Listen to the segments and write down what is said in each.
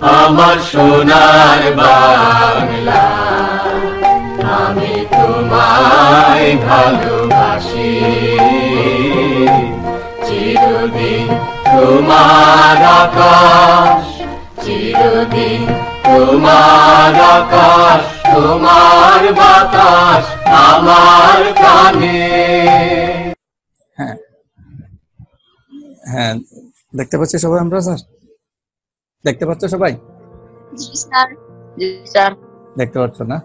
আমার সোনার বাংলা, আমি তোমায় ভালোবাসি। চিরদিন তোমার আকাশ, চিরদিন তোমার আকাশ, তোমার বাতাস আমার কানে। হ্যাঁ হ্যাঁ, দেখতে পাচ্ছি সবাই আমরা স্যার? দেখতে পাচ্ছ সবাই? জি স্যার। জি স্যার। দেখতে পাচ্ছ না?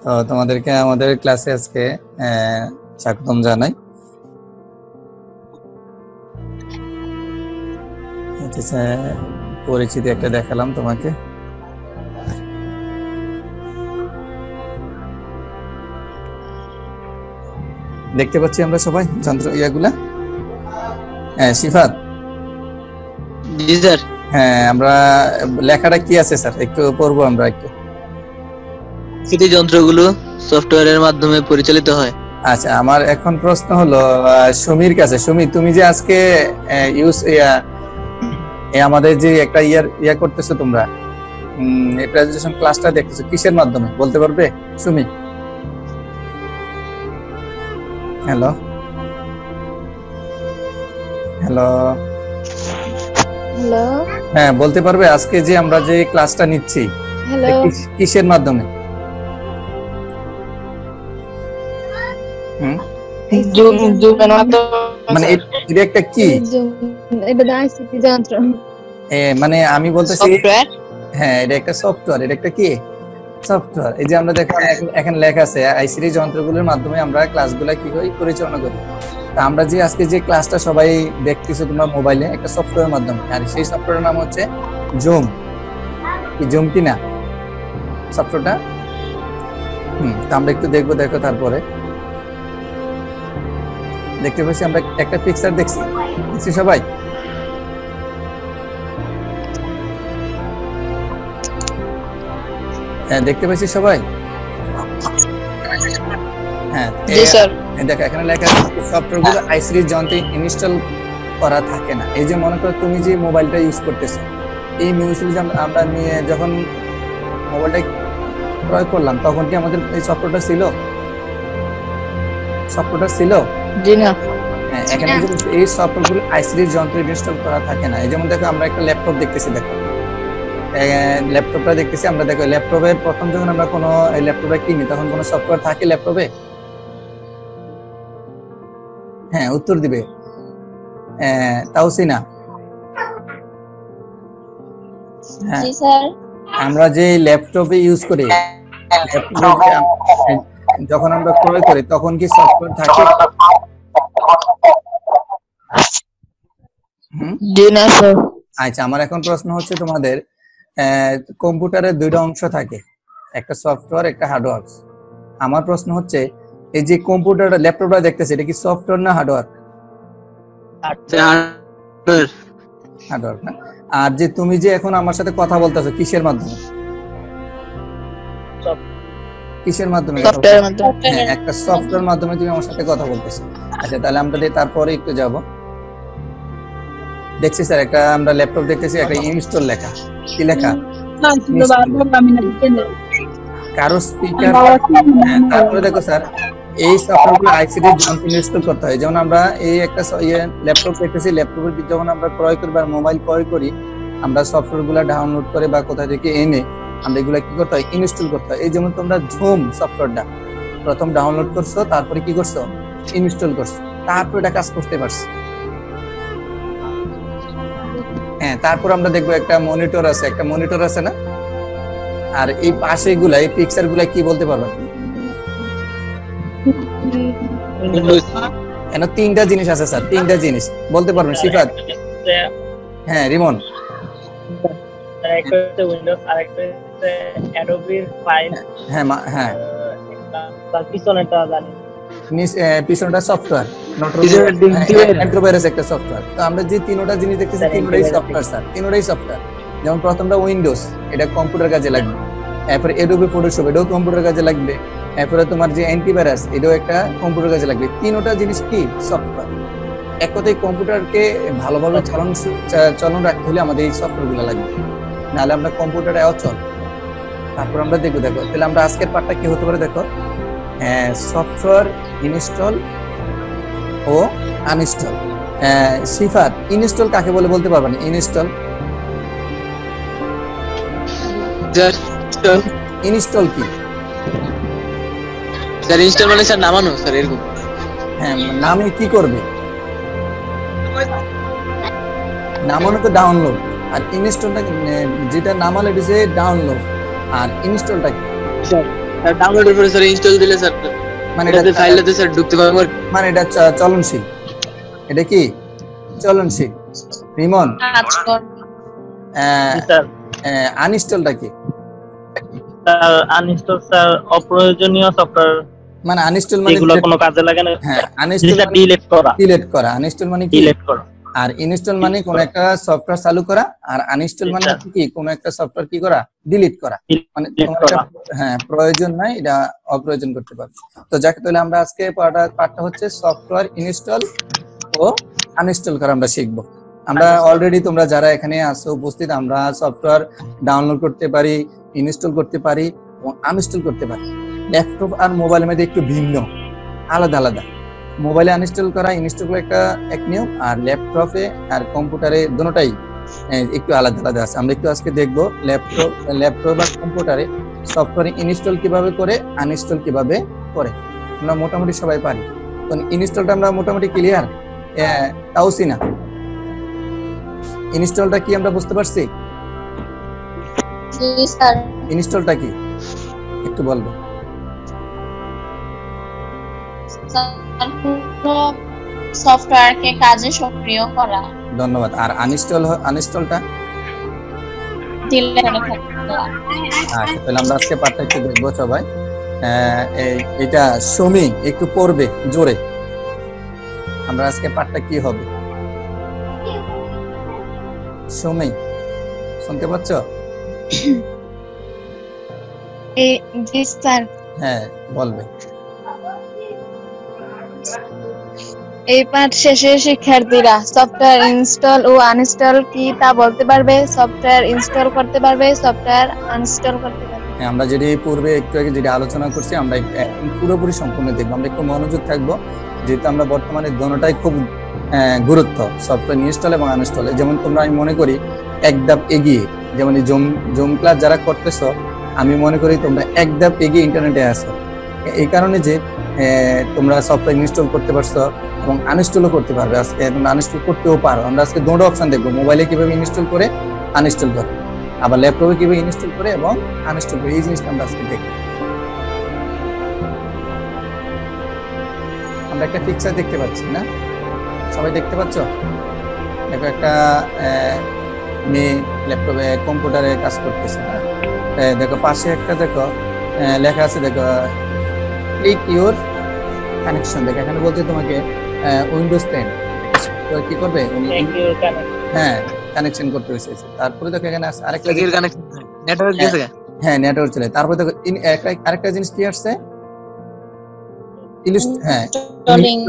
তো তোমাদেরকে আমাদের ক্লাসে আজকে স্বাগতম জানাই। পরিচিতি একটা দেখালাম তোমাকে। দেখতে পাচ্ছি আমরা সবাই যন্ত্র ইয়াগুলা। হ্যাঁ সিফাত। জি স্যার। হ্যাঁ, আমরা লেখাটা কি আছে স্যার একটু পড়বো আমরা একটু। স্মৃতি যন্ত্রগুলো সফটওয়্যারের মাধ্যমে পরিচালিত হয়। আচ্ছা, আমার এখন প্রশ্ন হলো সুমির কাছে। সুমি, তুমি যে আজকে আমাদের যে একটা ইয়া করতেছো তোমরা, প্রেজেন্টেশন ক্লাসটা দেখতেছো কিসের মাধ্যমে বলতে পারবে সুমি? হ্যালো হ্যালো হ্যালো, হ্যাঁ, বলতে পারবে আজকে যে আমরা যে ক্লাসটা নিচ্ছি হ্যালো, কিসের মাধ্যমে? জুমের মাধ্যমে। মানে এটা একটা কি? এটা আইসিটি যন্ত্র। মানে আমি বলতেছি সফটওয়্যার। হ্যাঁ, এটা একটা সফটওয়্যার। এটা একটা কি সফটওয়্যার? এই যে আমরা দেখো এখানে লেখা আছে আইসিটি যন্ত্রগুলোর মাধ্যমে আমরা ক্লাসগুলো কিভাবে পরিচালনা করি। তা আমরা যে আজকে যে ক্লাসটা সবাই দেখতেছো তোমরা মোবাইলে, একটা সফটওয়্যার মাধ্যমে, আর সেই সফটওয়্যারের নাম হচ্ছে জুম। কি জুম কি না সফটওয়্যারটা? তা আমরা একটু দেখবো, দেখো। তারপরে দেখতে পাচ্ছি আমরা একটা পিকচার দেখছি সবাই। হ্যাঁ, দেখতে পাচ্ছি সবাই। হ্যাঁ দেখো, এখানে লেখা আছে সফটওয়্যারগুলো আইসিটি যন্ত্রে ইনস্টল করা থাকে না। এই যে মনে করো তুমি যে মোবাইলটা ইউজ করতেছো, এই মিউজিক আমরা নিয়ে যখন মোবাইলটা ক্রয় করলাম তখন কি আমাদের এই সফটওয়্যারটা ছিল? সফটওয়্যারটা ছিল? জি না। হ্যাঁ, এখানে এই সফটওয়্যারগুলো আইসিটি যন্ত্রে ইনস্টল করা থাকে না। এই যেমন দেখো আমরা একটা ল্যাপটপ দেখতেছি, দেখো ল্যাপটপটা দেখতেছি আমরা। দেখো ল্যাপটপের প্রথম যখন আমরা কোনো ল্যাপটপটা কিনি তখন কোনো সফটওয়্যার থাকে ল্যাপটপে? হ্যাঁ, উত্তর দিবে তাওসিনা। হ্যাঁ, জি স্যার। আমরা যে ল্যাপটপে ইউজ করি, যখন আমরা ক্রয় করি তখন কি সফটওয়্যার থাকে? জি না স্যার। আচ্ছা, আমার এখন প্রশ্ন হচ্ছে তোমাদের, কম্পিউটারের দুইটা অংশ থাকে, একটা সফটওয়্যার একটা হার্ডওয়্যার। আমার প্রশ্ন হচ্ছে এই যে কম্পিউটারটা ল্যাপটপটা দেখতেছে এটা কি সফটওয়্যার না হার্ডওয়্যার? হার্ডওয়্যার না? আর যে তুমি যে এখন আমার সাথে কথা বলতেছো কিসের মাধ্যমে? কিসের মাধ্যমে? সফটওয়্যারের মাধ্যমে। হ্যাঁ, একটা সফটওয়্যার মাধ্যমে তুমি আমার সাথে কথা বলতেছো। আচ্ছা, তাহলে আমরা তারপরে একটু যাব। দেখছি স্যার একটা আমরা ল্যাপটপ দেখতেছি, একটা ইনস্টল লেখা। কি লেখা? কারো স্পিকার। তারপরে দেখো স্যার এই সফটওয়্যারগুলো আইসিটি যন্ত্র ইনস্টল করতে হয়। যেমন আমরা এই একটা ল্যাপটপ দেখতেছি, ল্যাপটপের যখন আমরা ক্রয় করি বা মোবাইল ক্রয় করি, আমরা সফটওয়্যারগুলো ডাউনলোড করে বা কোথা থেকে এনে আমরা এগুলা কি করতে হয়? ইনস্টল করতে হয়। এই যেমন তোমরা জুম সফটওয়্যারটা প্রথম ডাউনলোড করছো, তারপরে কি করছো? ইনস্টল করছো, তারপরে এটা কাজ করতে পারছো। হ্যাঁ, তারপর আমরা দেখবো একটা মনিটর আছে, একটা মনিটর আছে না? আর এই পাশে গুলা, এই পিকচার গুলা কি বলতে পারবেন? তিনটা জিনিস আছে স্যার, তিনটা জিনিস বলতে পারবেন সিফাত? হ্যাঁ, রিমন। একটা হচ্ছে উইন্ডোজ, আরেকটা হচ্ছে অ্যাডোবি ফাইল। হ্যাঁ হ্যাঁ, তার পিছনেটা জানি, পিছনটা সফটওয়্যার, অ্যান্টিভাইরাস একটা সফটওয়্যার। তো আমরা যে তিনটা জিনিস দেখতেছি তিনটাই সফটওয়্যার স্যার, তিনটাই সফটওয়্যার। যেমন প্রথমটা উইন্ডোজ, এটা কম্পিউটার কাজে লাগবে। এরপরে অ্যাডোবি ফটোশপ, এটাও কম্পিউটার কাজে লাগবে। এরপরে তোমার যে অ্যান্টিভাইরাস, এটাও একটা কম্পিউটার কাজে লাগবে। তিনটা জিনিস কি সফটওয়্যার। এক কথায় কম্পিউটারকে ভালোভাবে চলন রাখতে হলে আমাদের এই সফটওয়্যারগুলো লাগবে। নাহলে আমরা কম্পিউটারে অচল। তারপর আমরা দেখবো, দেখো তাহলে আমরা আজকের পার্টটা কি হতে পারে দেখো, সফটওয়্যার ইনস্টল ও আনইনস্টল। সিফাত, ইনস্টল কাকে বলে বলতে পারবা না? ইনস্টল ইনস্টল কি? স্যার ইনস্টল মানে স্যার নামানো স্যার এরকম। হ্যাঁ, নামে কি করবে? নামানো তো ডাউনলোড, আর ইনস্টলটা যেটা নামালে এটা যে ডাউনলোড, আর ইনস্টলটা কি? স্যার ডাউনলোডের পরে স্যার ইনস্টল দিলে স্যার মানে এটা ফাইলটাতে স্যার ঢুকতে পারবো। মানে এটা চলনশীল, এটা কি চলনশীল? রিমন, কাজ কর স্যার আনইনস্টলটা কি? স্যার আনইনস্টল স্যার অপ্রয়োজনীয় সফটওয়্যার মানে আনইনস্টল মানে এগুলো কোনো কাজে লাগে না। হ্যাঁ, আনইনস্টল যেটা ডিলিট করা, ডিলিট করা। আনইনস্টল মানে কি? ডিলিট করা। আর ইনস্টল মানে কোন একটা সফটওয়্যার চালু করা, আর আনইনস্টল মানে কি কোন একটা সফটওয়্যার কি করা? ডিলিট করা। মানে হ্যাঁ, প্রয়োজন নাই এটা অপ্রয়োজন করতে পারবে। তো যাকে তাহলে আমরা আজকে পার্টটা হচ্ছে সফটওয়্যার ইনস্টল ও আনইনস্টল করা আমরা শিখবো। আমরা অলরেডি তোমরা যারা এখানে আছো উপস্থিত, আমরা সফটওয়্যার ডাউনলোড করতে পারি, ইনস্টল করতে পারি এবং আনইনস্টল করতে পারি। ল্যাপটপ আর মোবাইলের মধ্যে একটু ভিন্ন, আলাদা আলাদা। মোবাইলে আনইনস্টল করা ইনস্টল করা এক নিয়ম, আর ল্যাপটপে আর কম্পিউটারে দুটোটাই একটু আলাদা আলাদা আছে। আমরা একটু আজকে দেখবো ল্যাপটপ আর কম্পিউটারে সফটওয়্যার ইনস্টল কিভাবে করে, আনইনস্টল কিভাবে করে। আমরা মোটামুটি সবাই পারি। তো ইনস্টলটা আমরা মোটামুটি ক্লিয়ার। তাওসিনা, ইনস্টলটা কি আমরা বুঝতে পারছি? জি স্যার। ইনস্টলটা কি একটু বলবো? সফটওয়্যারকে কাজে সক্রিয় করা। ধন্যবাদ। আর আনইনস্টলটা? ডিলিট করে দেওয়া। আচ্ছা, তাহলে আমরা আজকে পার্টটা একটু দেখবো সবাই। এটা সমী একটু পড়বে জোরে। আমরা আজকে পার্টটা কি হবে? সমী শুনতে পাচ্ছ? জি স্যার। হ্যাঁ, বলবে। এই পাঠ শেষে শিক্ষার্থীরা সফটওয়্যার ইনস্টল ও আনইনস্টল কি তা বলতে পারবে, সফটওয়্যার ইনস্টল করতে পারবে, সফটওয়্যার আনইনস্টল করতে পারবে। আমরা যেটি পূর্বে একটু আগে যেটা আলোচনা করছি, আমরা পুরোপুরি সম্পূর্ণ দেখবো। আমরা একটু মনোযোগ থাকবো, যেহেতু আমরা বর্তমানে দোনোটাই খুব গুরুত্ব, সফটওয়্যার ইনস্টল এবং আনইনস্টল। যেমন তোমরা, আমি মনে করি এক ধাপ এগিয়ে, যেমন এই জুম ক্লাস যারা করতেছো, আমি মনে করি তোমরা এক ধাপ এগিয়ে ইন্টারনেটে আসো। এই কারণে যে তোমরা সফটওয়্যার ইনস্টল করতে পারছো এবং আনইনস্টলও করতে পারবে। আজকে তোমরা আনইনস্টল করতেও পারো। আমরা আজকে দুটো অপশন দেখবো, মোবাইলে কিভাবে ইনস্টল করে আনইনস্টল করে, আবার ল্যাপটপে কিভাবে ইনস্টল করে এবং আনইনস্টল করে। এই জিনিসটা আমরা আজকে দেখবো। আমরা একটা পিকচার দেখতে পাচ্ছি না? সবাই দেখতে পাচ্ছ? দেখো একটা মেয়ে ল্যাপটপে কম্পিউটারে কাজ করতেছে। দেখো পাশে একটা দেখো লেখা আছে, দেখো ক্লিক ইউর কানেকশন। দেখো এখানে বলছে তোমাকে উইন্ডোজ 10 কি করবে উনি? হ্যাঁ, কানেকশন করতে হয়েছে। তারপরে দেখো এখানে আরেকটা নেটওয়ার্ক গেছে। হ্যাঁ, নেটওয়ার্ক চলে। তারপরে দেখো আরেকটা জিনিস কি আসছে? হ্যাঁ,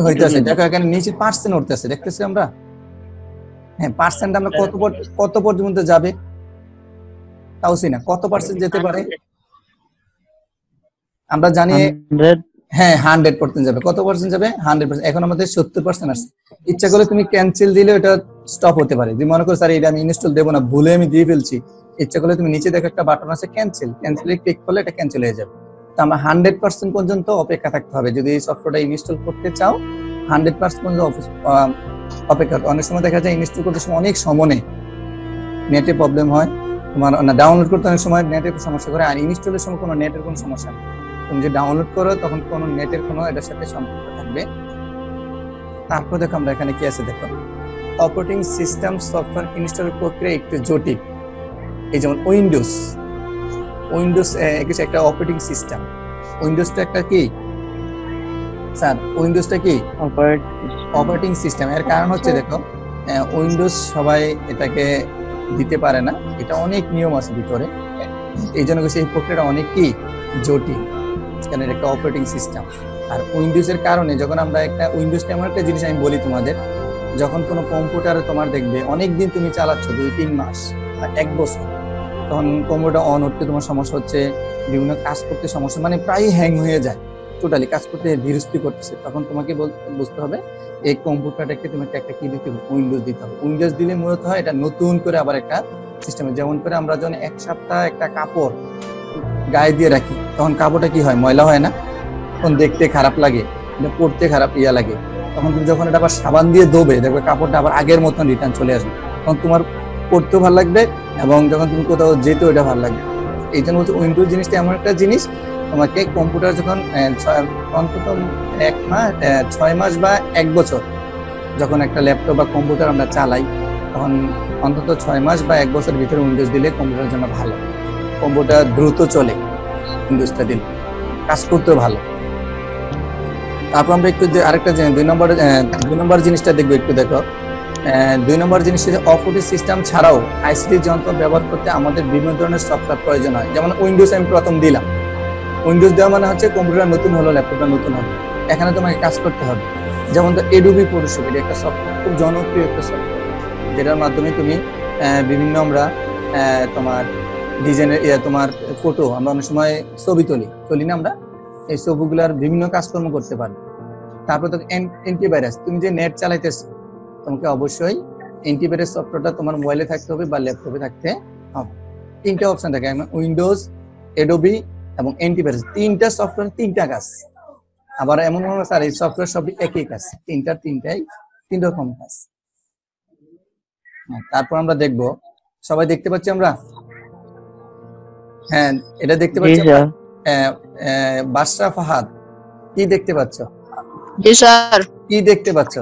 হইতেছে। দেখো এখানে নিচে পার্সেন্ট উঠতেছে, দেখতেছি আমরা। হ্যাঁ, পার্সেন্ট আমরা কত পর্যন্ত যাবে তাওসিনা, কত পার্সেন্ট যেতে পারে? আমরা জানি হ্যাঁ 100% যাবে। কত পার্সেন্ট যাবে? 100%। এখন আমাদের 70% আসছে। ইচ্ছা করলে তুমি ক্যান্সেল দিলে এটা স্টপ হতে পারে। তুমি মনে করো স্যার এটা আমি ইনস্টল দেবো না, ভুলে আমি দিয়ে ফেলছি, ইচ্ছা করলে তুমি নিচে দেখো একটা বাটন আছে ক্যান্সেলে ক্লিক করলে এটা ক্যান্সেল হয়ে যাবে। তো আমরা 100% পর্যন্ত অপেক্ষা থাকতে হবে। যদি এই সফটওয়্যারটা ইনস্টল করতে চাও 100% পর্যন্ত অপেক্ষা। অনেক সময় দেখা যায় ইনস্টল করতে সময় অনেক সময় নেটে প্রবলেম হয়, তোমার না ডাউনলোড করতে অনেক সময় নেটের সমস্যা করে, আর ইনস্টলের সময় কোনো নেটের কোনো সমস্যা নেই। তুমি যে ডাউনলোড করো তখন কোনো নেটের কোনো এটার সাথে সম্পর্ক থাকবে। তারপর দেখো আমরা এখানে কি আছে, দেখো অপারেটিং সিস্টেম সফটওয়্যার ইনস্টল প্রক্রিয়া একটু জটিল। এই যেমন উইন্ডোজ কিছু একটা অপারেটিং সিস্টেম। উইন্ডোজটা একটা কি স্যার? উইন্ডোজটা কি অপারেটিং সিস্টেম। এর কারণ হচ্ছে দেখো উইন্ডোজ সবাই এটাকে দিতে পারে না, এটা অনেক নিয়ম আছে ভিতরে। এই জন্য এই প্রক্রিয়াটা অনেক কি জটিল, কারণ এটা একটা অপারেটিং সিস্টেম। আর উইন্ডোজের কারণে যখন আমরা একটা উইন্ডোজটা এমন একটা জিনিস আমি বলি তোমাদের, যখন কোনো কম্পিউটারে তোমার দেখবে অনেকদিন তুমি চালাচ্ছ 2-3 মাস বা 1 বছর, তখন কম্পিউটার অন হতে তোমার সমস্যা হচ্ছে, বিভিন্ন কাজ করতে সমস্যা, মানে প্রায় হ্যাং হয়ে যায়, টোটালি কাজ করতে ধীরস্থির করতেছে। তখন তোমাকে বুঝতে হবে এই কম্পিউটারটাকে তোমাকে একটা কি দিতে হবে, উইন্ডোজ দিতে হবে। উইন্ডোজ দিলে মূলত হয় এটা নতুন করে আবার একটা সিস্টেমে, যেমন করে আমরা যখন এক সপ্তাহ একটা কাপড় গায়ে দিয়ে রাখি তখন কাপড়টা কি হয়, ময়লা হয় না, তখন দেখতে খারাপ লাগে, পড়তে খারাপ লাগে। তখন তুমি যখন এটা আবার সাবান দিয়ে ধোবে দেখবে কাপড়টা আবার আগের মতন রিটার্ন চলে আসবে, তখন তোমার পড়তেও ভালো লাগবে এবং যখন তুমি কোথাও যেতেও এটা ভালো লাগবে। এই জন্য হচ্ছে উইন্ডোজ জিনিসটা এমন একটা জিনিস, তোমাকে কম্পিউটার যখন অন্তত 6 মাস বা 1 বছর যখন একটা ল্যাপটপ বা কম্পিউটার আমরা চালাই, তখন অন্তত 6 মাস বা 1 বছর ভিতরে উইন্ডোজ দিলে কম্পিউটারের জন্য ভালো। কম্পিউটার দ্রুত চলে, উইন্ডোজটা দিলে কাজ করতেও ভালো। তারপর আমরা একটু আরেকটা 2 নম্বর জিনিসটা দেখবো, একটু দেখো। 2 নম্বর জিনিস হচ্ছে অপারেটিং সিস্টেম ছাড়াও আইসিটি যন্ত্র ব্যবহার করতে আমাদের বিভিন্ন ধরনের সফটওয়্যার প্রয়োজন হয়। যেমন উইন্ডোজ আমি প্রথম দিলাম, উইন্ডোজ দেওয়া মানে হচ্ছে কম্পিউটার নতুন হলো, ল্যাপটপটা নতুন হলো, এখানে তোমাকে কাজ করতে হবে। যেমন তো এডোবি ফটোশপ, এটা একটা সফটওয়্যার, খুব জনপ্রিয় একটা সফটওয়্যার, যেটার মাধ্যমে তুমি বিভিন্ন আমরা তোমার ডিজাইনের তোমার ফটো, আমরা অনেক সময় ছবি তুলি না আমরা, এই ছবিগুলার বিভিন্ন কাজকর্ম করতে পারবে। তারপর তো অ্যান্টিভাইরাস, তুমি যে নেট চালাইতেছ তোমাকে অবশ্যই অ্যান্টিভাইরাস সফটওয়্যারটা তোমার মোবাইলে থাকতে হবে বা ল্যাপটপে থাকতে হবে। 3টা অপশন থাকে, উইন্ডোজ, এডোবি এবং অ্যান্টিভাইরাস, 3টা সফটওয়্যার 3টা কাজ। আবার এমন স্যার এই সফটওয়্যার সবই একই কাজ, 3 রকম কাজ। তারপর আমরা দেখব, সবাই দেখতে পাচ্ছি আমরা? হ্যাঁ, এটা দেখতে পাচ্ছি বাশরা ফাহাদ, কি দেখতে পাচ্ছ? জি স্যার। কি দেখতে পাচ্ছ?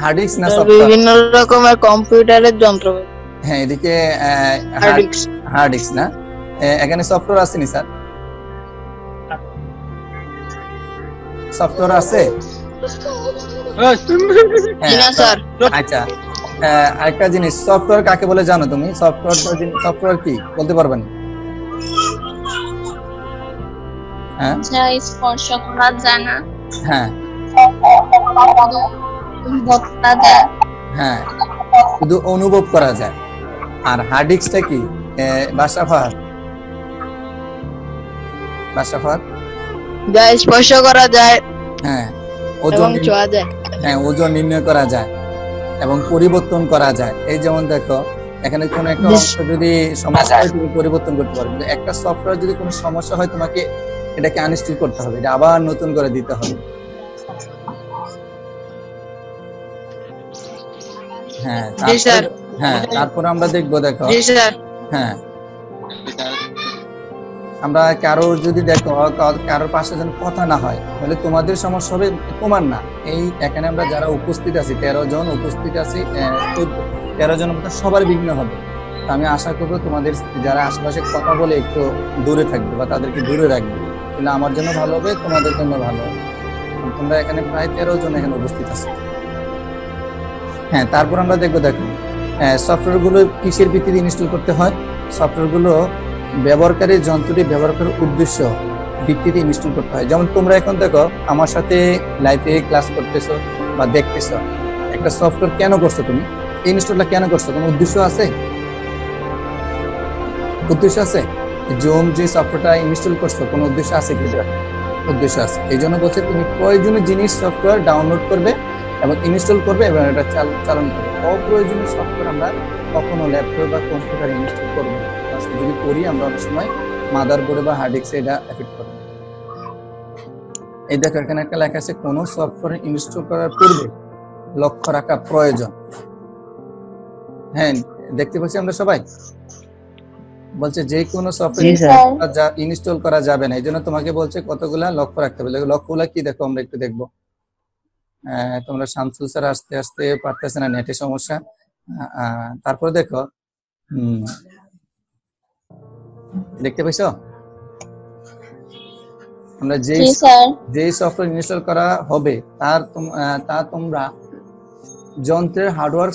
হার্ড ডিস্ক না সফটওয়্যার? বিভিন্ন রকমের কম্পিউটারের যন্ত্র। হ্যাঁ, এদিকে হার্ড ডিস্ক না, এখানে সফটওয়্যার আছে নি স্যার? সফটওয়্যার আছে? না স্যার। আচ্ছা, আরেকটা জিনিস, সফটওয়্যার কাকে বলে জানো তুমি? সফটওয়্যার কি বলতে পারবে না? হ্যাঁ, যা স্পর্শ করা যায় না, হ্যাঁ বলা যায়, হ্যাঁ, শুধু অনুভব করা যায়। আর হার্ড ডিস্কটা কি বাশরা ফাহাদ? যা স্পর্শ করা যায়, হ্যাঁ, এবং ছোঁয়া যায়। হ্যাঁ, ওজন নির্ণয় করা যায় এবং পরিবর্তন করা যায়। এই যেমন দেখো, এখানে কোনো একটা অংশ যদি সমস্যা হয় তুমি পরিবর্তন করতে পারবে, কিন্তু একটা সফটওয়্যার যদি কোনো সমস্যা হয় তোমাকে এটাকে আনইনস্টল করতে হবে, এটা আবার নতুন করে দিতে হবে। হ্যাঁ, তারপর আমরা দেখবো, দেখো, হ্যাঁ, আমরা কারোর যদি দেখো কারোর পাশে যেন কথা না হয়, তাহলে তোমাদের সমস্যা হবে, তোমার না। এই এখানে আমরা যারা উপস্থিত আছি 13 জন উপস্থিত আছি, 13 জন সবার বিঘ্ন হবে। আমি আশা করবো তোমাদের যারা আশেপাশে কথা বলে একটু দূরে থাকবে বা তাদেরকে দূরে রাখবে, তাহলে আমার জন্য ভালো হবে, তোমাদের জন্য ভালো হবে। তোমরা এখানে প্রায় 13 জন এখানে উপস্থিত আছো। হ্যাঁ, তারপর আমরা দেখবো, দেখো সফটওয়্যার গুলো কিসের ভিত্তিতে ইনস্টল করতে হয়। সফটওয়্যার গুলো ব্যবহারকারী যন্ত্রটি ব্যবহার করার উদ্দেশ্য ভিত্তিতে ইনস্টল করতে হয়। যেমন তোমরা এখন দেখো আমার সাথে লাইভে ক্লাস করতেছো বা দেখতেছো, একটা সফটওয়্যার কেন করছো, তুমি ইনস্টলটা কেন করছো? কোনো উদ্দেশ্য আছে? জুম যে সফটওয়্যারটা ইনস্টল করছো কোনো উদ্দেশ্য আছে কি? উদ্দেশ্য আছে। এই জন্য বলছে তুমি প্রয়োজনীয় জিনিস সফটওয়্যার ডাউনলোড করবে এবং ইনস্টল করবে এবং এটা চালন করবে। অপ্রয়োজনীয় সফটওয়্যার আমরা কখনো ল্যাপটপ বা কম্পিউটার ইনস্টল করবো না। যদি করি আমরা অনেক সময় মাদারবোর্ডে বা হার্ড ডিস্কে এটা এফেক্ট করবে। এই দেখো এখানে একটা লেখা আছে, কোন সফটওয়্যার ইনস্টল করার পূর্বে লক্ষ্য রাখা প্রয়োজন। হ্যাঁ, দেখতে পাচ্ছি আমরা সবাই। বলছে যে কোনো সফটওয়্যার ইনস্টল করা যাবে না, এই জন্য তোমাকে বলছে কতগুলা লক্ষ্য রাখতে হবে। লক্ষ্যগুলা কি দেখো, আমরা একটু দেখবো। তোমরা শামসুল স্যার আস্তে আস্তে পারতেছে না, নেটের সমস্যা। তারপরে দেখো, দেখতে পাইছো আমরা যে সফটওয়্যার ইনস্টল করা হবে তা তোমরা যন্ত্রের হার্ডওয়্যার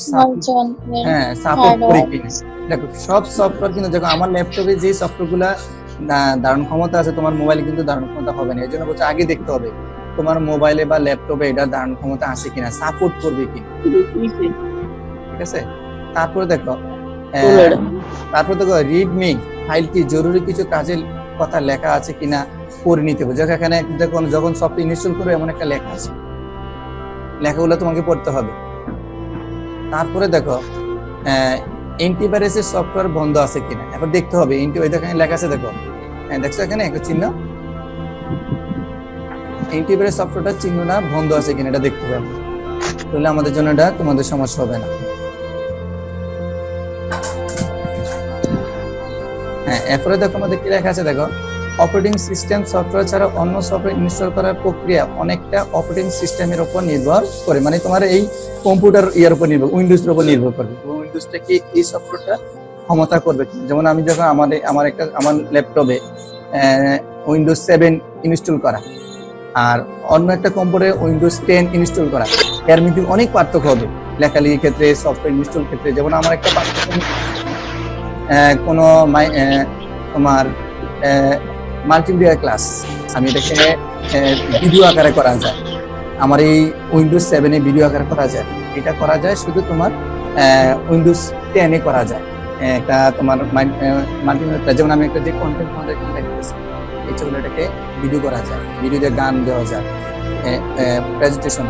সাপোর্ট করে কিনা। দেখো সব সফটওয়্যার কিন্তু দেখো আমার ল্যাপটপে যে সফটওয়্যার গুলা ধারণ ক্ষমতা আছে তোমার মোবাইলে কিন্তু ধারণ ক্ষমতা হবে না। এই জন্য বলছে আগে দেখতে হবে তোমার মোবাইলে বা ল্যাপটপে এটা ধারণ ক্ষমতা আছে কিনা, সাপোর্ট করবে কিনা। ঠিক আছে, তারপরে দেখো রিডমি ফাইলটি জরুরি কিছু কাজের কথা লেখা আছে কিনা পড়ে নিতে হবে। যখন এখানে দেখুন যখন সফটওয়্যার ইনস্টল করবে এমন একটা লেখা আছে, লেখাগুলো তোমাকে পড়তে হবে। তারপরে দেখো অ্যান্টিভাইরাসের সফটওয়্যার বন্ধ আছে কিনা এবার দেখতে হবে। এখানে লেখা আছে দেখো, দেখছো এখানে একটা চিহ্ন, অ্যান্টিভাইরাস সফটওয়্যারটা চিহ্নটা বন্ধ আছে কিনা এটা দেখতে হবে, তাহলে আমাদের জন্য এটা তোমাদের সমস্যা হবে না। হ্যাঁ, এরপরে দেখো আমাদের কি লেখা আছে দেখো, অপারেটিং সিস্টেম সফটওয়্যার ছাড়া অন্য সফটওয়্যার ইনস্টল করার প্রক্রিয়া অনেকটা অপারেটিং সিস্টেমের উপর নির্ভর করে, মানে তোমার এই কম্পিউটার ইয়ার উপর নির্ভর, উইন্ডোজের উপর নির্ভর করবে। উইন্ডোজটা কি এই সফটওয়্যারটা ক্ষমতা করবে। যেমন আমি যখন আমার ল্যাপটপে উইন্ডোজ 7 ইনস্টল করা আর অন্য একটা কম্পিউটারে উইন্ডোজ 10 ইনস্টল করা, এর মধ্যে অনেক পার্থক্য হবে লেখালেখির ক্ষেত্রে, সফটওয়্যার ইনস্টল ক্ষেত্রে। যেমন আমার একটা পার্থক্য কোনো তোমার মাল্টিমিডিয়া ক্লাস আমি এটাকে ভিডিও আকারে করা যায়, আমার এই উইন্ডোজ 7 এ ভিডিও আকারে করা যায়, এটা করা যায় শুধু তোমার উইন্ডোজ 10 এ করা যায়। একটা তোমার মাল্টিমিডিয়া ক্লাস, যেমন আমি একটা যে কন্টেন্ট আমাদের দেখতেছি এই ছবিটা এটাকে ভিডিও করা যায়, ভিডিওতে গান দেওয়া যায়, প্রেজেন্টেশন,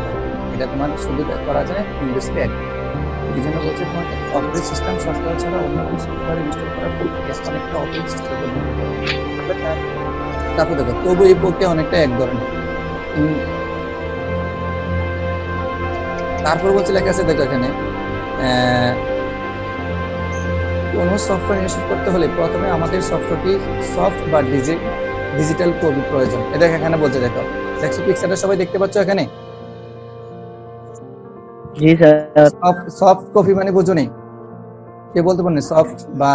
এটা তোমার শুধু করা যায় উইন্ডোজ 10। এই জন্য বলছে তোমাকে অপারেটিং সিস্টেম সফটওয়্যার ছাড়া অন্য কোনো সফটওয়্যার ইনস্টল করার প্রক্রিয়া অনেকটা অপারেটিং সিস্টেম। তারপর দেখো তবু এই প্রক্রিয়া অনেকটা এক ধরনের। তারপর বলছে লেখা আছে দেখো এখানে কোনো সফটওয়্যার ইনস্টল করতে হলে প্রথমে আমাদের সফটওয়্যারটি সফট বা ডিজিটাল কপি প্রয়োজন। এটা এখানে বলছে দেখো, দেখছো পিকচারটা সবাই দেখতে পাচ্ছ এখানে? জি স্যার। সফট কপি মানে বুঝো নি? কে বলতে পারবে সফট বা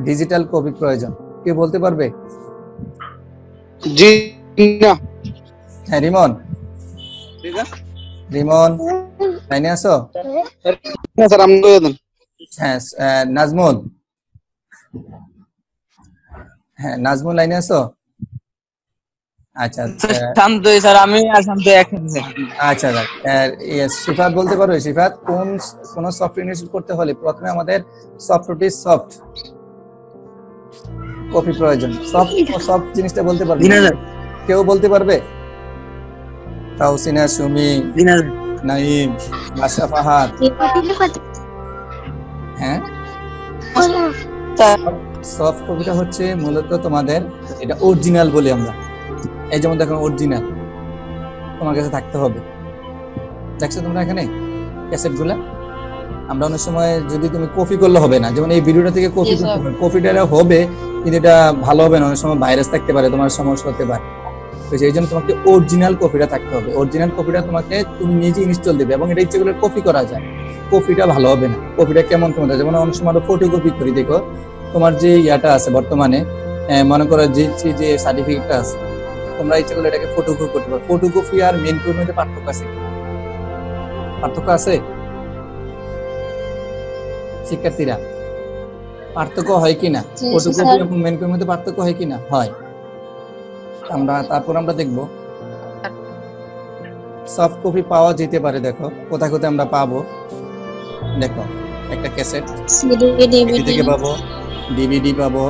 ডিজিটাল কপি প্রয়োজন? কে বলতে পারবে? জি না। হ্যাঁ রিমন, রিমন লাইনে আছো? না স্যার, আমি বলে দেন। হ্যাঁ নাজমুল, হ্যাঁ নাজমুল লাইনে আছো? আচ্ছা শান্ত স্যার, আমি আর শান্ত একসাথে। আচ্ছা সিফাত বলতে পারো? সিফাত, কোন সফটওয়্যার ইনস্টল করতে হলে প্রথমে আমাদের সফটওয়্যারটি সফট কপি প্রয়োজন। সফট জিনিসটা বলতে পারবে? কেউ বলতে পারবে? তাওসিনা, সুমি, নাইম, বাদশা, ফাহাদ। হ্যাঁ, সফট কপিটা হচ্ছে মূলত তোমাদের এটা অরিজিনাল বলি আমরা। এই যেমন দেখো অরিজিনাল তোমার কাছে থাকতে হবে। দেখছো তোমরা এখানে ক্যাসেট গুলা, আমরা অনেক সময় যদি তুমি কপি করলে হবে না, যেমন এই ভিডিওটা থেকে কপি করতে হবে, কপিটা হবে কিন্তু এটা ভালো হবে না, অনেক সময় ভাইরাস থাকতে পারে, তোমার সমস্যা হতে পারে। তো সেই জন্য তোমাকে অরিজিনাল কপিটা থাকতে হবে। অরিজিনাল কপিটা তোমাকে তুমি নিজে ইনস্টল দেবে এবং এটা ইচ্ছে করলে কপি করা যায়, কপিটা ভালো হবে না। কপিটা কেমন তোমাদের, যেমন অনেক সময় ফটোকপি করি, দেখো তোমার যে ইয়াটা আছে বর্তমানে, মনে করো যে সার্টিফিকেটটা আছে, তোমরা ইচ্ছে করলে এটাকে ফটোকপি করতে পারো। ফটোকপি আর মেইন কপির মধ্যে পার্থক্য আছে? পার্থক্য আছে শিক্ষার্থীরা? পার্থক্য হয় কিনা? ফটোকপি এবং মেইন কপির মধ্যে পার্থক্য হয় কিনা? হয়। তারপর আমরা দেখবো সফট কপি পাওয়া যেতে পারে। দেখো কোথায় কোথায় আমরা পাবো, দেখো একটা ক্যাসেট থেকে পাবো, ডিভিডি পাবো,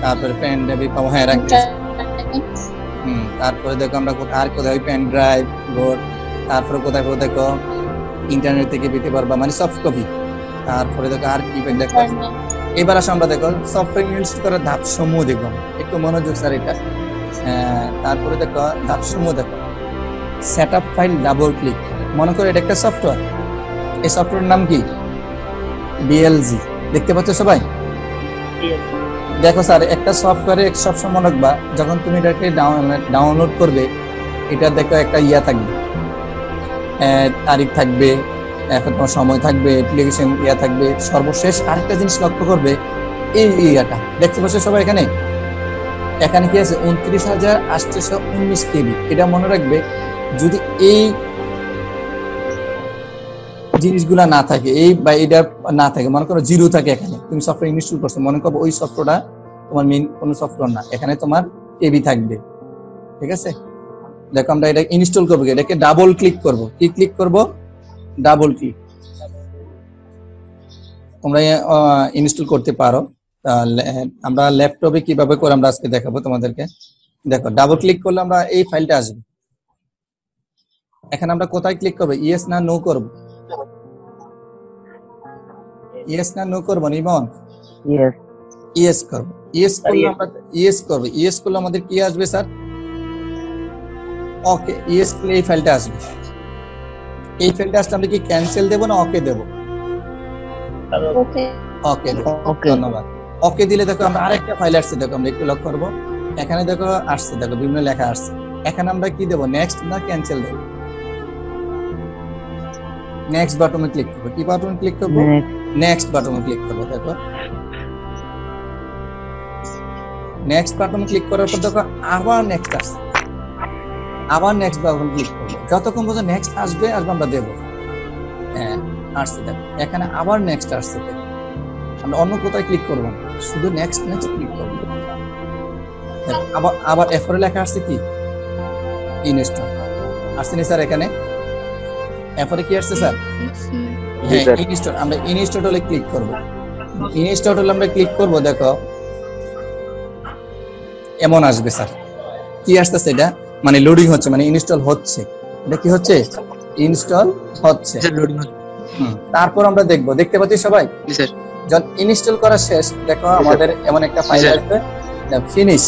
তারপরে পেন ড্রাইভ পাবো। হ্যাঁ তারপরে দেখো আমরা আর কোথায় পেন ড্রাইভ, তারপরে কোথায় দেখো ইন্টারনেট থেকে পেতে পারবা, মানে সফট কপি। তারপরে দেখো আর কি দেখো। এবার আসো আমরা দেখো সফটওয়্যার ইনস্টল করার ধাপ সমূহ দেখবো, একটু মনোযোগ স্যার এটা। তারপরে দেখো ধাপ সমূহ দেখো, সেটআপ ফাইল ডাবল ক্লিক। মনে করো এটা একটা সফটওয়্যার, এই সফটওয়্যারের নাম কি? বিএলজি। দেখতে পাচ্ছ সবাই? দেখো স্যার, একটা সফটওয়্যারে সবসময় মনে রাখবা, যখন তুমি এটাকে ডাউনলোড করবে, এটা দেখো একটা ইয়া থাকবে, তারিখ থাকবে, এখন তোমার সময় থাকবে, অ্যাপ্লিকেশন ইয়া থাকবে। সর্বশেষ আরেকটা জিনিস লক্ষ্য করবে, এই ইয়াটা দেখতে পাচ্ছ সবাই এখানে? এখানে কি আছে? 29,819 KB। এটা মনে রাখবে, যদি এই জিনিসগুলা না থাকে, এই বা এটা না থাকে, মনে করো জিরো থাকে, এখানে তুমি সফটওয়্যার ইনস্টল করছো, মনে করো ওই সফটওয়্যারটা তোমার মেইন কোনো সফটওয়্যার না, এখানে তোমার কেবি থাকবে। ঠিক আছে, দেখো আমরা এটা ইনস্টল করবো, এটাকে ডাবল ক্লিক করব। কি ক্লিক করব? Double click. তোমরা ইনস্টল করতে পারো। তাহলে আমরা ল্যাপটপে কিভাবে করে আমরা আজকে দেখাবো তোমাদেরকে। দেখো ডাবল ক্লিক করলে আমরা এই ফাইলটা আসবে। এখানে আমরা কোথায় ক্লিক করব? ইয়েস না নো করব? ইয়েস না নো করব নিমন? ইয়েস ইয়েস করব। ইয়েস করলে আমরা ইয়েস করব। ইয়েস করলে আমাদের কি আসবে স্যার? ওকে। ইয়েস করলে এই ফাইলটা আসবে। এই ফাইলটা আসলে আমরা কি ক্যান্সেল দেব না ওকে দেব? ওকে ওকে দেব। ওকে ধন্যবাদ। ওকে দিলে দেখো আমরা আরেকটা ফাইল আসছে, দেখো আমরা একটু লক্ষ্য করব। এখানে দেখো আসছে, দেখো বিভিন্ন লেখা আসছে। এখানে আমরা কি দেব? নেক্সট না ক্যান্সেল দেব? নেক্সট বাটনে ক্লিক করব। কি বাটনে ক্লিক করব? নেক্সট বাটনে ক্লিক করব। দেখো নেক্সট বাটনে ক্লিক করার পর দেখো আবার নেক্সট আসছে। আবার নেক্সট বাটনে ক্লিক করব। যতক্ষণ পর্যন্ত নেক্সট আসবে আমরা দেব। হ্যাঁ আসছে, দেখো এখানে আবার নেক্সট আসছে। দেখো আমরা অন্য কোথায় ক্লিক করব না, শুধু নেক্সট নেক্সট ক্লিক করব। আবার এরপরে লেখা আসছে কি? ইনস্টল আসছে নি স্যার? এখানে এরপরে কি আসছে স্যার? হ্যাঁ ইনস্টল। আমরা ইনস্টল হলে ক্লিক করব। ইনস্টল হলে আমরা ক্লিক করব। দেখো এমন আসবে স্যার। কি আসতেছে? এটা মানে লোডিং হচ্ছে, মানে ইনস্টল হচ্ছে। এটা কি হচ্ছে? ইনস্টল হচ্ছে। তারপর আমরা দেখবো, দেখতে পাচ্ছি সবাই? যখন ইনস্টল করা শেষ দেখো আমাদের এমন একটা ফাইল আসবে ফিনিশ।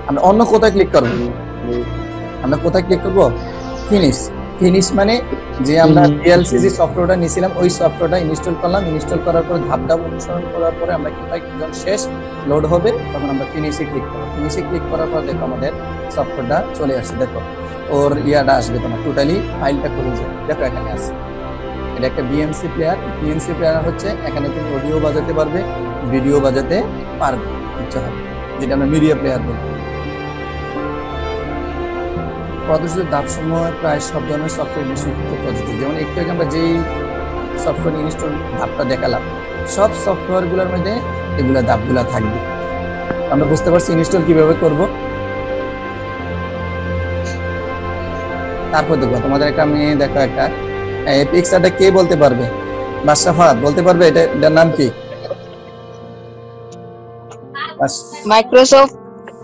আমরা অন্য কোথায় ক্লিক করব? আমরা কোথায় ক্লিক করব? ফিনিশ। ফিনিশ মানে যে আমরা ভিএলসিসি সফটওয়্যারটা নিয়েছিলাম ওই সফটওয়্যারটা ইনস্টল করলাম। ইনস্টল করার পর ধাপ ধাপ অনুসরণ করার পরে আমরা কি পাই? যখন শেষ লোড হবে তখন আমরা ফিনিশে ক্লিক করব। ফিনিশে ক্লিক করার পর দেখো আমাদের সফটওয়্যারটা চলে আসছে। দেখো ওর ইয়াটা আসবে, তোমার টোটালি ফাইলটা খুলে যাবে। দেখো এখানে আছে, এটা একটা বিএনসি প্লেয়ার। বিএনসি প্লেয়ার হচ্ছে এখানে তুমি অডিও বাজাতে পারবে, ভিডিও বাজাতে পারবে, ইচ্ছা হবে, যেটা আমরা মিডিয়া প্লেয়ার বলি। প্রদর্শিত ধাপসমূহ প্রায় সব ধরনের সফটওয়্যার ইনস্টল করতে প্রযোজ্য। যেমন একটু আগে আমরা যেই সফটওয়্যার ইনস্টল ধাপটা দেখালাম, সব সফটওয়্যারগুলোর মধ্যে এগুলা ধাপগুলা থাকবে। আমরা বুঝতে পারছি ইনস্টল কিভাবে করব। তারপর দেখো তোমাদের একটা আমি দেখো একটা এই পিকচারটা কে বলতে পারবে? বাদশা ফাহাদ বলতে পারবে এটার নাম কি? Microsoft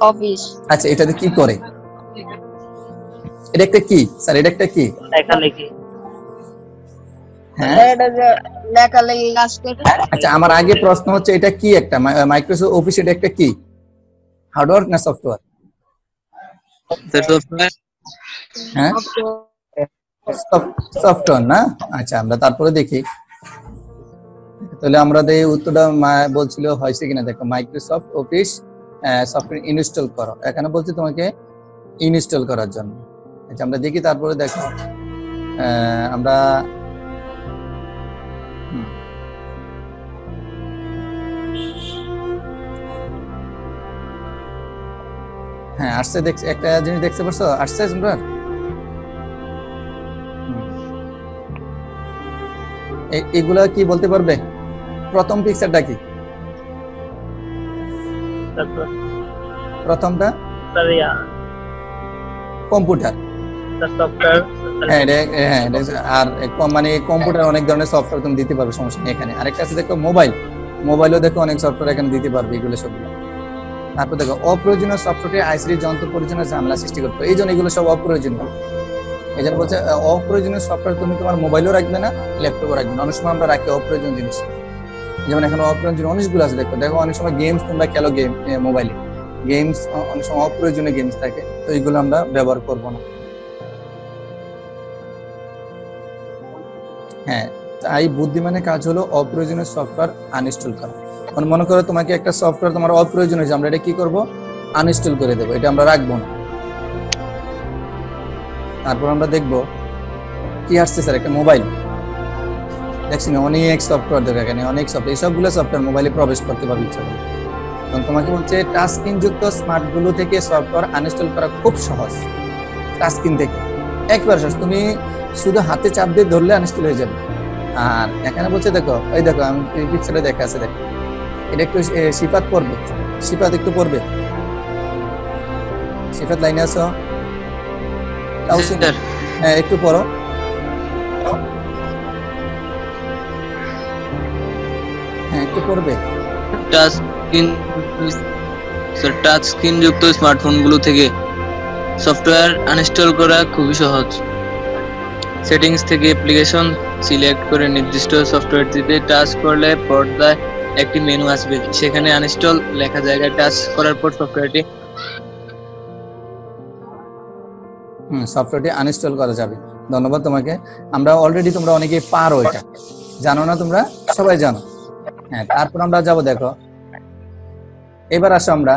office. আচ্ছা এটাতে কি করে? এটা একটা কি স্যার? এটা একটা কি? লেখালেখি। হ্যাঁ এটা যে লেখালেখি কাজ করে। আচ্ছা আমার আগে প্রশ্ন হচ্ছে এটা কি? একটা মাইক্রোসফট অফিস এটা একটা কি? হার্ডওয়্যার না সফটওয়্যার? হ্যাঁ সফটওয়্যার না? আচ্ছা আমরা তারপরে দেখি তাহলে আমরা এই উত্তরটা বলছিল হয়েছে কিনা। দেখো মাইক্রোসফট অফিস সফটওয়্যার ইনস্টল করো, এখানে বলছি তোমাকে ইনস্টল করার জন্য। আচ্ছা আমরা দেখি তারপরে দেখো আমরা হ্যাঁ আসছে। দেখছি একটা জিনিস দেখতে পারছো? আসছে তোমরা? এগুলা কি বলতে পারবে? প্রথম পিকচারটা কি? প্রথমটা কম্পিউটার। হ্যাঁ আর মানে কম্পিউটার অনেক ধরনের সফটওয়্যার তুমি দিতে পারবে, সমস্যা নেই। এখানে আরেকটা আছে দেখো মোবাইল। মোবাইলও দেখো অনেক সফটওয়্যার এখানে দিতে পারবে, এগুলো সবগুলো। তারপর দেখো অপ্রয়োজনীয় সফটওয়্যার আইসিটি যন্ত্র পরিচালনার ঝামেলা সৃষ্টি করতে, এই জন্য এগুলো সব অপ্রয়োজনীয়। এই জন্য বলছে অপ্রয়োজনীয় সফটওয়্যার তুমি তোমার মোবাইলও রাখবে না, ল্যাপটপও রাখবে না। অনেক সময় আমরা রাখি অপ্রয়োজনীয় জিনিস, যেমন এখানে অপ্রয়োজনীয় অনেকগুলো আছে। দেখো দেখো অনেক সময় গেমস তোমরা খেলো, গেম মোবাইলে গেমস অনেক সময় অপ্রয়োজনীয় গেমস থাকে, তো এইগুলো আমরা ব্যবহার করব না। হ্যাঁ তাই বুদ্ধিমানের কাজ হলো অপ্রয়োজনীয় সফটওয়্যার আনইনস্টল করা। মানে মনে করো তোমাকে একটা সফটওয়্যার তোমার অপ্রয়োজন হয়েছে, আমরা এটা কি করব? আনইনস্টল করে দেবো, এটা আমরা রাখবো না। তারপর আমরা দেখবো কি আসছে স্যার, একটা মোবাইল দেখছি না, অনেক সফটওয়্যার দেখো এখানে, অনেক সফটওয়্যার, সবগুলো সফটওয়্যার মোবাইলে প্রবেশ করতে পারবে ইচ্ছা করলে। তখন তোমাকে বলছে টাচ স্ক্রিন যুক্ত স্মার্টগুলো থেকে সফটওয়্যার আনইনস্টল করা খুব সহজ। টাচ স্ক্রিন থেকে একবার সহজ, তুমি শুধু হাতে চাপ দিয়ে ধরলে আনইনস্টল হয়ে যাবে। আর এখানে বলছে দেখো, এই দেখো আমি পিকচারে দেখা আছে, দেখো এটা একটু সিফাত পড়বে, সিফাত একটু পড়বে, সিফাত লাইনে আছো? হ্যাঁ একটু পড়ো। হ্যাঁ একটু পড়বে। Touch screen sir, touch screen যুক্ত স্মার্টফোনগুলো থেকে সফটওয়্যার আনইনস্টল করা খুবই সহজ। সেটিংস থেকে অ্যাপ্লিকেশন সিলেক্ট করে নির্দিষ্ট সফটওয়্যারটিতে টাচ করলে পর্দায় একটি মেনু আসবে, সেখানে আনইনস্টল লেখা জায়গায় টাচ করার পর সফটওয়্যারটি সফটওয়্যারটি আনইনস্টল করা যাবে। ধন্যবাদ তোমাকে। আমরা অলরেডি তোমরা অনেকেই পারো, এটা জানো না তোমরা? সবাই জানো। হ্যাঁ, তারপর আমরা যাব, দেখো এবার আসো আমরা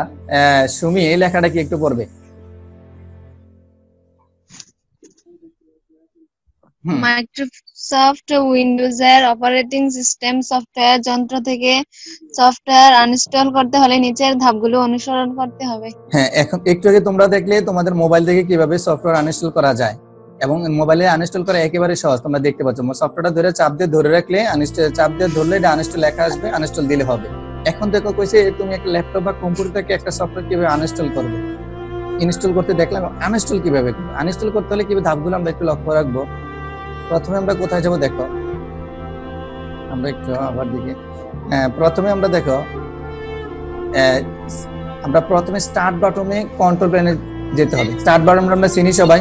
সুমি এই লেখাটা কি একটু পড়বে? মাইক্রোসফট উইন্ডোজের অপারেটিং সিস্টেম সফটওয়্যার যন্ত্র থেকে সফটওয়্যার আনইনস্টল করতে হলে নিচের ধাপগুলো অনুসরণ করতে হবে। হ্যাঁ, এখন একটু আগে তোমরা দেখলে তোমাদের মোবাইল থেকে কিভাবে সফটওয়্যার আনইনস্টল করা যায়, এবং মোবাইলে আনইনস্টল করা একেবারে সহজ। তোমরা দেখতে পাচ্ছ সফটওয়্যারটা ধরে চাপ দিয়ে ধরে রাখলে চাপ দিয়ে ধরলে এটা আনইনস্টল লেখা আসবে, আনইনস্টল দিলে হবে। এখন দেখো কইছে তুমি একটা ল্যাপটপ বা কম্পিউটার থেকে একটা সফটওয়্যার কিভাবে আনইনস্টল করবে। ইনস্টল করতে দেখলাম, আনইনস্টল কিভাবে করবে, আনইনস্টল করতে হলে কিভাবে ধাপগুলো আমরা একটু লক্ষ্য রাখবো। প্রথমে আমরা কোথায় যাব দেখো, আমরা একটু আবার দিকে। হ্যাঁ, প্রথমে আমরা দেখো আমরা প্রথমে স্টার্ট বাটনে কন্ট্রোল প্যানেলে যেতে হবে। স্টার্ট বাটন আমরা চিনি সবাই,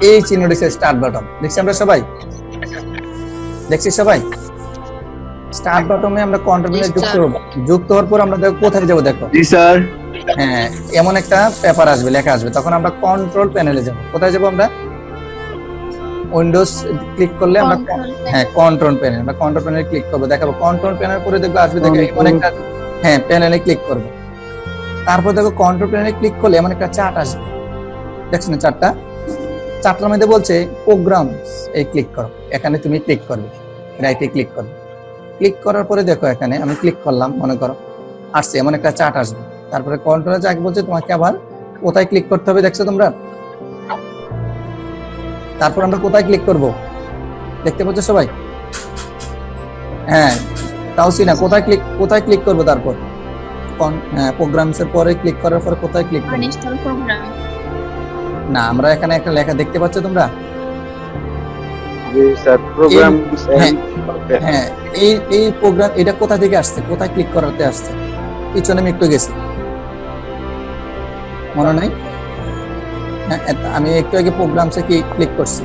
এই চিহ্নটা হচ্ছে স্টার্ট বাটন, দেখছি আমরা সবাই, দেখছি সবাই। স্টার্ট বাটনে আমরা কন্ট্রোল প্যানেলে যুক্ত হব। যুক্ত হওয়ার পর আমরা দেখো কোথায় যাব দেখো। জি স্যার। হ্যাঁ, এমন একটা পেপার আসবে, লেখা আসবে, তখন আমরা কন্ট্রোল প্যানেলে যাব। কোথায় যাব আমরা? উইন্ডোজ ক্লিক করলে আমরা হ্যাঁ কন্ট্রোল প্যানেল, আমরা কন্ট্রোল প্যানেলে ক্লিক করব। দেখাবো কন্ট্রোল প্যানেল পরে দেখবো আসবে, দেখো এমন একটা হ্যাঁ প্যানেলে ক্লিক করব। তারপর দেখো কন্ট্রোল প্যানেলে ক্লিক করলে এমন একটা চার্ট আসবে, দেখছো না চার্টটা? চার্টটার মধ্যে বলছে প্রোগ্রামস, এই ক্লিক করো, এখানে তুমি ক্লিক করবে, রাইটে ক্লিক করবে। ক্লিক করার পরে দেখো এখানে আমি ক্লিক করলাম, মনে করো আসছে এমন একটা চার্ট আসবে। তারপরে কন্ট্রোলে যাক বলছে তোমাকে আবার কোথায় ক্লিক করতে হবে, দেখছো তোমরা? তারপর আমরা কোথায় ক্লিক করব দেখতে পাচ্ছ সবাই? হ্যাঁ, তাওসিনা কোথায় ক্লিক করব? তারপর প্রোগ্রামস এর পরে ক্লিক করার পর কোথায় ক্লিক করব? আনইনস্টল প্রোগ্রাম না, আমরা এখানে একটা লেখা দেখতে পাচ্ছ তোমরা? জি স্যার, প্রোগ্রামস এন্ড হ্যাঁ, এই প্রোগ্রাম এটা কোথা থেকে আসছে, কোথায় ক্লিক করাতে আসছে? পিছনে আমি একটু গেছি, মনে নাই? হ্যাঁ, আমি একটু আগে প্রোগ্রামসে ক্লিক করছি,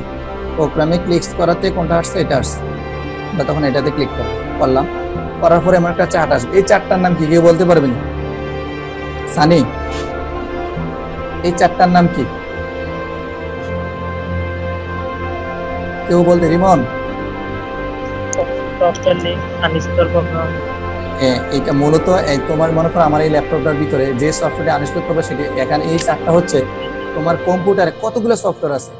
প্রোগ্রামে ক্লিক করাতে কোনটা আসছে? এটা আসছে। আমরা তখন এটাতে ক্লিক করলাম, করার পরে আমার একটা চার্ট আসবে। এই চার্টটার নাম কি কেউ বলতে পারবেন? সানি, এই চার্টটার নাম কি কেউ বলতে? রিমন? এটা মূলত তোমার মনে করো আমার এই ল্যাপটপটার ভিতরে যে সফটওয়্যার আনইনস্টল করবে সেটি এখানে এই চার্টটা হচ্ছে তোমার কম্পিউটারে কতগুলো সফটওয়্যার আছে,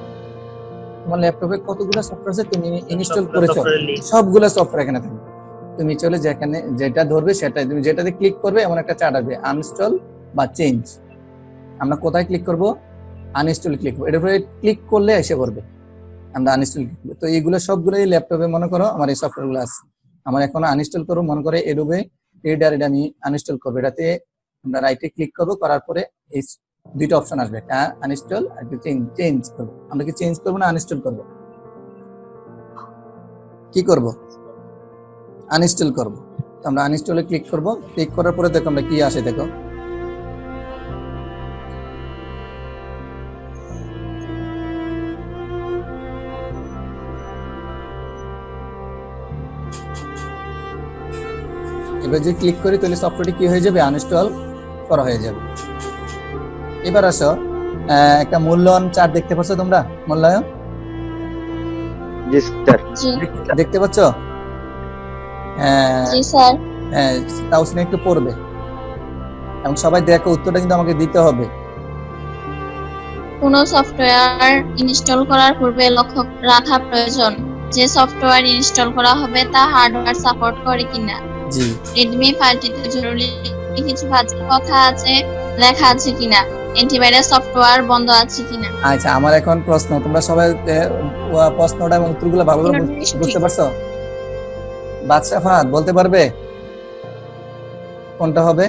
তোমার ল্যাপটপে কতগুলো সফটওয়্যার আছে তুমি ইনস্টল করেছো, সবগুলো সফটওয়্যার এখানে থাকবে। তুমি চলে যেখানে যেটা ধরবে সেটাই, তুমি যেটাতে ক্লিক করবে এমন একটা চার্ট আসবে, আনইনস্টল বা চেঞ্জ। আমরা কোথায় ক্লিক করব? আনইনস্টল ক্লিক করব। এটার উপরে ক্লিক করলে এসে পড়বে আমরা আনইনস্টল ক্লিক করব। তো এইগুলো সবগুলো এই ল্যাপটপে মনে করো আমার এই সফটওয়্যারগুলো আছে, আমার এখন আনইনস্টল করব। মনে করে এডোবে রিডার, এটা আমি আনইনস্টল করব। এটাতে আমরা রাইটে ক্লিক করব, করার পরে এই দুইটা অপশন আসবে, একটা আনইনস্টল আর একটা চেঞ্জ করব। আমরা কি চেঞ্জ করব না আনইনস্টল করব? কি করব? আনইনস্টল করব। আমরা আনইনস্টলে ক্লিক করব। ক্লিক করার পরে দেখো আমরা কি আসে, দেখো এবার যদি ক্লিক করি তাহলে সফটওয়্যারটি কি হয়ে যাবে? আনইনস্টল করা হয়ে যাবে। এবার আসো, একটা মূল্যায়ন চার্ট দেখতে পাচ্ছ তোমরা? মূল্যায়ন জি স্যার। দেখতে পাচ্ছ? জি স্যার। হ্যাঁ, তাও শুনে একটু পড়বে এবং সবাই দেখো, উত্তরটা কিন্তু আমাকে দিতে হবে। কোন সফটওয়্যার ইনস্টল করার পূর্বে লক্ষ্য রাখা প্রয়োজন যে সফটওয়্যার ইনস্টল করা হবে তা হার্ডওয়্যার সাপোর্ট করে কিনা। জি। রেডমি ফাইলটিতে জরুরি কিছু কথা আছে লেখা আছে কিনা, অ্যান্টিভাইরাস সফটওয়্যার বন্ধ আছে কিনা। আচ্ছা, আমার এখন প্রশ্ন, তোমরা সবাই প্রশ্নটা এবং উত্তরগুলো ভালোভাবে বুঝতে পারছো? বাদশা ফাহাদ বলতে পারবে কোনটা হবে?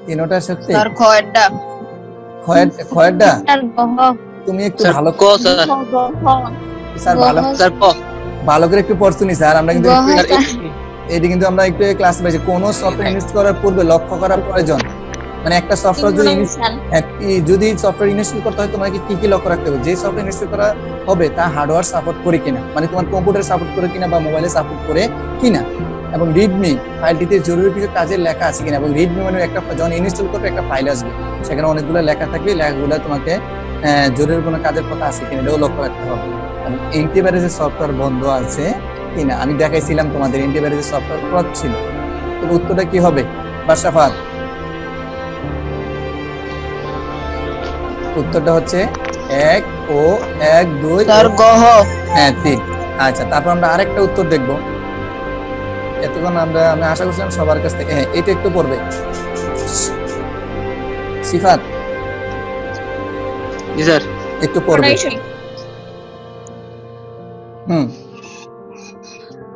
তিনটা সত্যি? স্যার খয়েরটা। খয়েরটা? তুমি একটু ভালো ক স্যার। স্যার ভালো ভালো করে একটু পড়ছুনি স্যার, আমরা কিন্তু গহস্থান। এটি কিন্তু আমরা একটু ক্লাস পেয়েছি, কোন সফটওয়্যার ইনস্টল করার পূর্বে লক্ষ্য করা প্রয়োজন, মানে একটা সফটওয়্যার যদি সফটওয়্যার ইনস্টল করতে হয় তোমাকে কি কি লক্ষ্য রাখতে হবে, যে সফটওয়্যার ইনস্টল করা হবে তা হার্ডওয়্যার সাপোর্ট করে কিনা, মানে তোমার কম্পিউটার সাপোর্ট করে কিনা বা মোবাইলে সাপোর্ট করে কিনা, এবং রিডমি ফাইলটিতে জরুরি কিছু কাজের লেখা আছে কিনা, এবং রিডমি মানে একটা যখন ইনস্টল করবে একটা ফাইল আসবে, সেখানে অনেকগুলো লেখা থাকবে, লেখাগুলো তোমাকে জরুরি কোনো কাজের কথা আছে কিনা এটাও লক্ষ্য রাখতে হবে, এবং অ্যান্টিভাইরাসের সফটওয়্যার বন্ধ আছে কিনা। আমি দেখাইছিলাম তোমাদের অ্যান্টিভাইরাসের সফটওয়্যার ক্রস ছিল, তো উত্তরটা কি হবে বাশরাফাত? উত্তরটা হচ্ছে 1 ও 1 2 স্যার গহ। হ্যাঁ 3। আচ্ছা, তারপর আমরা আরেকটা উত্তর দেখব। এতক্ষণ আমি আশা করছিলাম সবার কাছ থেকে, হ্যাঁ এটা একটু পড়বে সিফাত, জি স্যার। একটু পড়বে।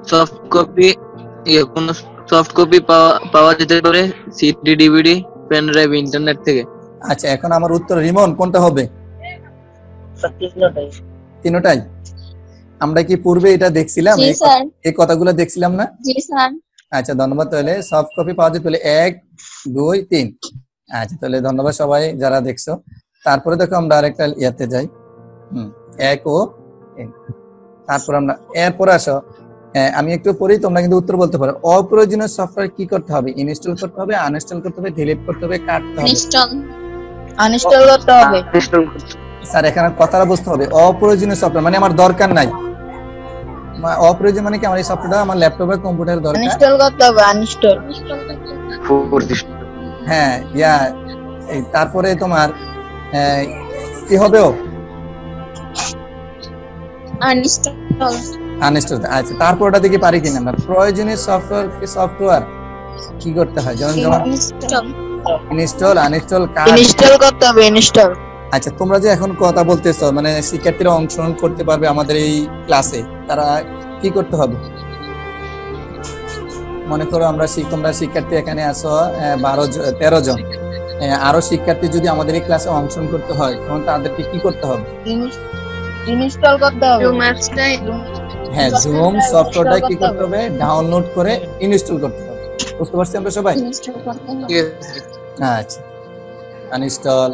সফট কপি, কোন সফট কপি পাওয়া যেতে পারে CD, DVD, pen drive, internet থেকে। আচ্ছা, এখন আমার উত্তর রিমন কোনটা হবে? তিনটাই। আমরা কি পূর্বে এটা দেখছিলাম, জি স্যার। এই কথাগুলো দেখছিলাম না? জি স্যার। আচ্ছা ধন্যবাদ। তাহলে সফট কপি পাওয়া যেতে হলে 1 2 3। আচ্ছা তাহলে ধন্যবাদ সবাই যারা দেখছো। তারপরে দেখো আমরা আরেকটা ইয়াতে যাই, 1 ও 3। তারপর আমরা এরপরে আসো, আমি একটু পড়ি, তোমরা কিন্তু উত্তর বলতে পারো। অপ্রয়োজনীয় সফটওয়্যার কি করতে হবে? ইনস্টল করতে হবে, আনইনস্টল করতে হবে, ডিলিট করতে হবে, কাটতে হবে। আনইনস্টল করতে হবে। স্যার এখানে কথাটা বুঝতে হবে, অপ্রয়োজনীয় সফটওয়্যার মানে আমার দরকার নাই, অপ্রয়োজন মানে কি আমার এই সফটওয়্যারটা আমার ল্যাপটপ বা কম্পিউটারে দরকার, আনইনস্টল করতে হবে। আনইনস্টল। হ্যাঁ ইয়া তারপরে তোমার কি হবে? আনইনস্টল। আচ্ছা তারপর ওটা দেখি পারি কিনা আমরা। প্রয়োজনীয় সফটওয়্যার কি করতে হয়? যেমন ইনস্টল, আনইনস্টল, ইনস্টল করতে হবে। ইনস্টল। আচ্ছা তোমরা যে এখন কথা বলতেছো, মানে শিক্ষার্থীরা অংশগ্রহণ করতে পারবে আমাদের এই ক্লাসে, তারা কি করতে হবে? মনে করো তোমরা শিক্ষার্থী এখানে আসো 13 জন, আরো শিক্ষার্থী যদি আমাদের এই ক্লাসে অংশগ্রহণ করতে হয় তখন তাদেরকে কি করতে হবে? ইনস্টল করতে হবে। হ্যাঁ জুম সফটওয়্যারটা কি করতে হবে? ডাউনলোড করে ইনস্টল করতে হবে। বুঝতে পারছি আমরা সবাই? আচ্ছা আনইনস্টল